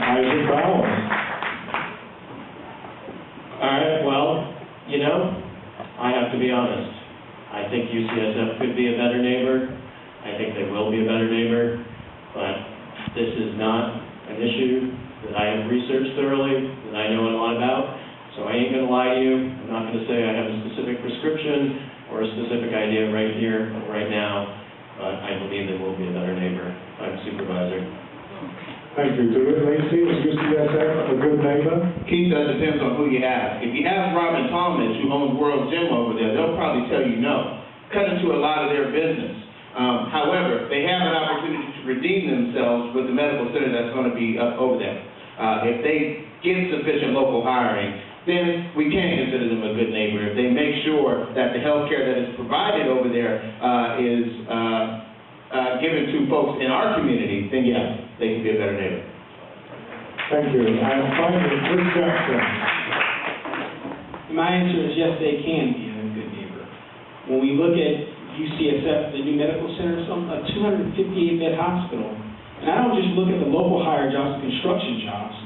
Isaac Bowles. All right, well, you know, I have to be honest. I think UCSF could be a better neighbor. I think they will be a better neighbor, but this is not an issue that I have researched thoroughly, that I know a lot about, so I ain't gonna lie to you. I'm not gonna say I have a specific prescription or a specific idea right here, right now, but I believe they will be a better neighbor. I'm Supervisor. Thank you. David Lacey, is UCSF a good neighbor? Keith, that depends on who you ask. If you ask Robin Thomas, who owns World Gym over there, they'll probably tell you no. Cut into a lot of their business. However, they have an opportunity to redeem themselves with the medical center that's going to be up over there. If they get sufficient local hiring, then we can consider them a good neighbor. If they make sure that the health care that is provided over there is given to folks in our community, then yes, they can be a better neighbor. Thank you. And finally, Chris Jackson. My answer is yes, they can be a good neighbor. When we look at UCSF, the new medical center, a 258-bed hospital, and I don't just look at the local hire jobs, construction jobs.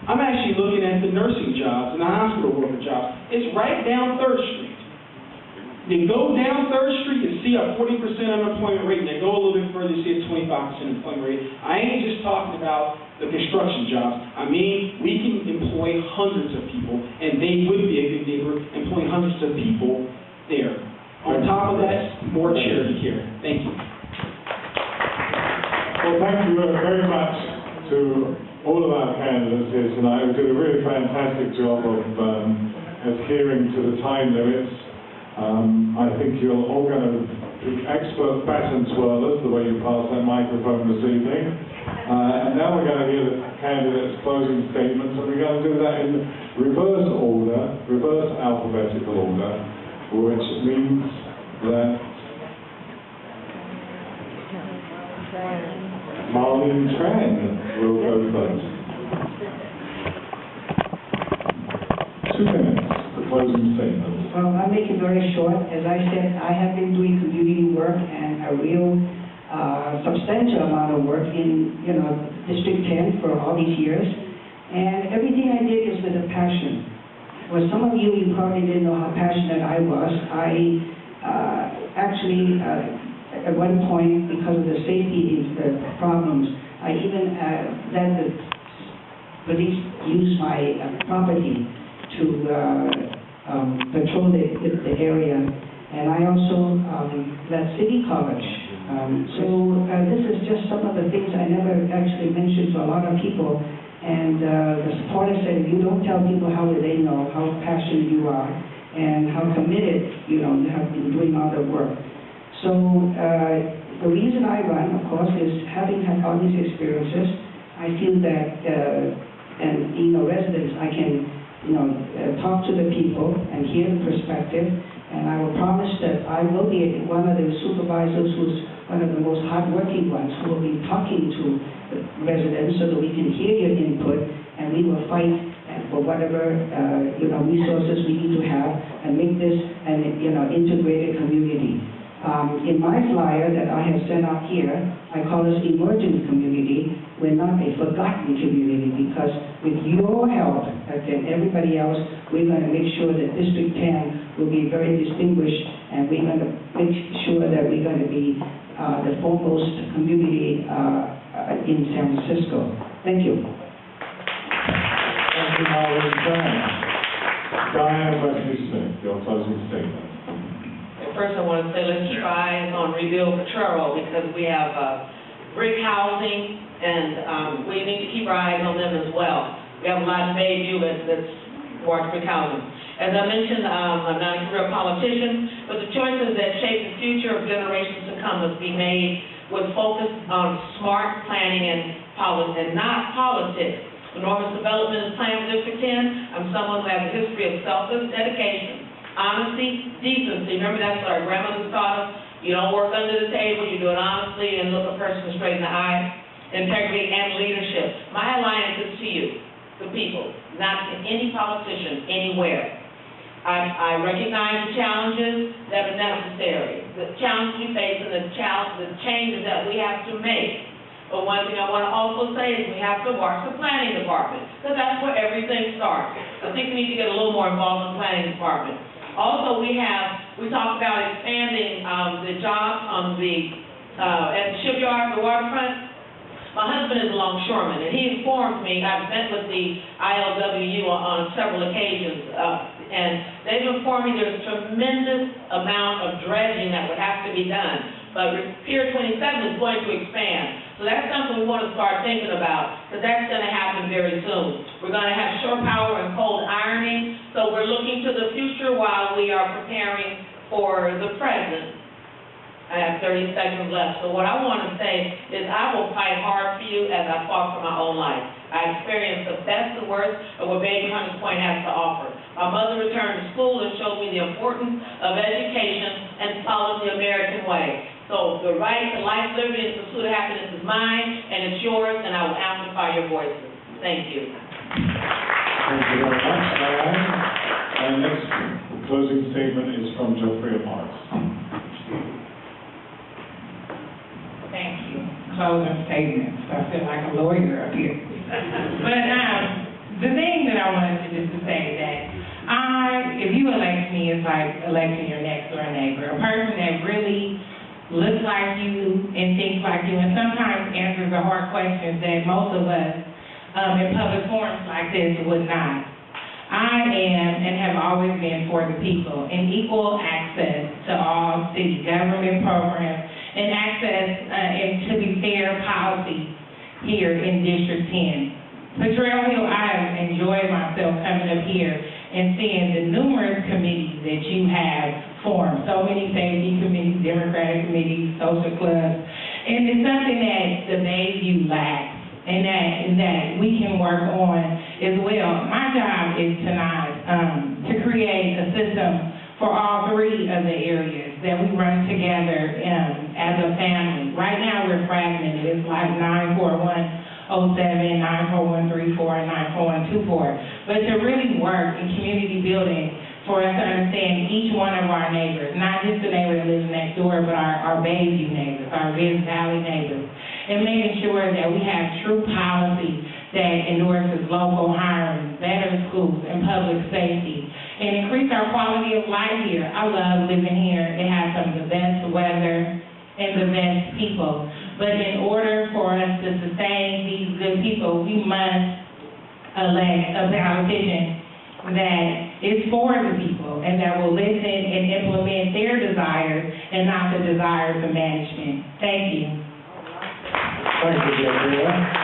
I'm actually looking at the nursing jobs and the hospital worker jobs. It's right down 3rd Street. Then go down 3rd Street and see a 40% unemployment rate, and then go a little bit further and see a 25% unemployment rate. I ain't just talking about the construction jobs. I mean, we can employ hundreds of people, and they would be a good neighbor employing hundreds of people there. On top of that, more charity care. Thank you. Well, thank you very much to all of our candidates here tonight, who did a really fantastic job of adhering to the time limits. I think you're all going to be expert baton twirlers the way you pass that microphone this evening. And now we're going to hear the candidates' closing statements, and we're going to do that in reverse order, reverse alphabetical order, which means that Marlene Tran will go first. 2 minutes for closing statements. Well, I'll make it very short. As I said, I have been doing community work and a real substantial amount of work in, District 10 for all these years. And everything I did is with a passion. Well, some of you probably didn't know how passionate I was. I actually, at one point, because of the safety problems, I even let the police use my property to patrol the area, and I also led City College. This is just some of the things I never actually mentioned to a lot of people, and the supporter said, if you don't tell people, how will they know how passionate you are and how committed you have been doing all the work. So the reason I run, of course, is having had all these experiences, I feel that, and being a resident, I can talk to the people and hear the perspective, and I will promise that I will be one of the supervisors who's one of the most hardworking ones who will be talking to the residents so that we can hear your input, and we will fight for whatever resources we need to have and make this an integrated community. In my flyer that I have sent out here, I call this emergent community. We're not a forgotten community, because with your help and everybody else, we're going to make sure that District 10 will be very distinguished, and we're going to make sure that we're going to be the foremost community in San Francisco. Thank you. Thank you, Marlene Tran. Diana Wesley-Smith, your closing statement. First, I want to say let's keep our eyes on Rebuild Potrero, because we have brick housing, and we need to keep our eyes on them as well. We have a lot of Bayview that's towards brick housing. As I mentioned, I'm not a career politician, but the choices that shape the future of generations to come must be made with focus on smart planning and not politics. Enormous development is planned for District 10. I'm someone who has a history of selfless dedication, honesty, decency. Remember, that's what our grandmothers taught us. You don't work under the table, you do it honestly and look a person straight in the eye. Integrity and leadership. My alliance is to you, the people, not to any politician anywhere. I recognize the challenges that are necessary, the challenges we face and the changes that we have to make. But one thing I want to also say is we have to watch the planning department, because that's where everything starts. I think we need to get a little more involved in the planning department. Also, we talked about expanding the jobs on at the shipyard, the waterfront. My husband is a longshoreman, and he informed me, I've met with the ILWU on several occasions, and they've informed me there's a tremendous amount of dredging that would have to be done. But Pier 27 is going to expand. So that's something we want to start thinking about, because that's going to happen very soon. We're going to have shore power and cold ironing, so we're looking to the future while we are preparing for the present. I have 30 seconds left. So what I want to say is I will fight hard for you as I fought for my own life. I experienced the best and worst of what Baby Hunters Point has to offer. My mother returned to school and showed me the importance of education and followed the American way. So the right to life, liberty, and pursuit of happiness is mine, and it's yours, and I will amplify your voices. Thank you. Thank you very much, Diane. Our next closing statement is from Geoffrey Marks. Thank you. Closing statements. I feel like a lawyer up here. But the thing that I wanted to just to say that if you elect me, it's like electing your next door neighbor, a person that really looks like you and thinks like you, and sometimes answers the hard questions that most of us in public forums like this would not. I am and have always been for the people and equal access to all city government programs and access and to be fair policy here in District 10. Potrero Hill, I have enjoyed myself coming up here and seeing the numerous committees that you have formed. So many safety committees, democratic committees, social clubs, and it's something that the Bayview lacks and that we can work on as well. My job is tonight to create a system for all three of the areas that we run together as a family. Right now we're fragmented. It's like 94107, 94134, and 94124. But to really work in community building for us to understand each one of our neighbors, not just the neighbor that lives next door, but our Bayview neighbors, our Riz Valley neighbors, and making sure that we have true policy that endorses local hiring, better schools, and public safety, and increase our quality of life here. I love living here. It has some of the best weather and the best people. But in order for us to sustain these good people, we must elect a politician that is for the people and that will listen and implement their desires and not the desires of management. Thank you. Thank you, Gabriella.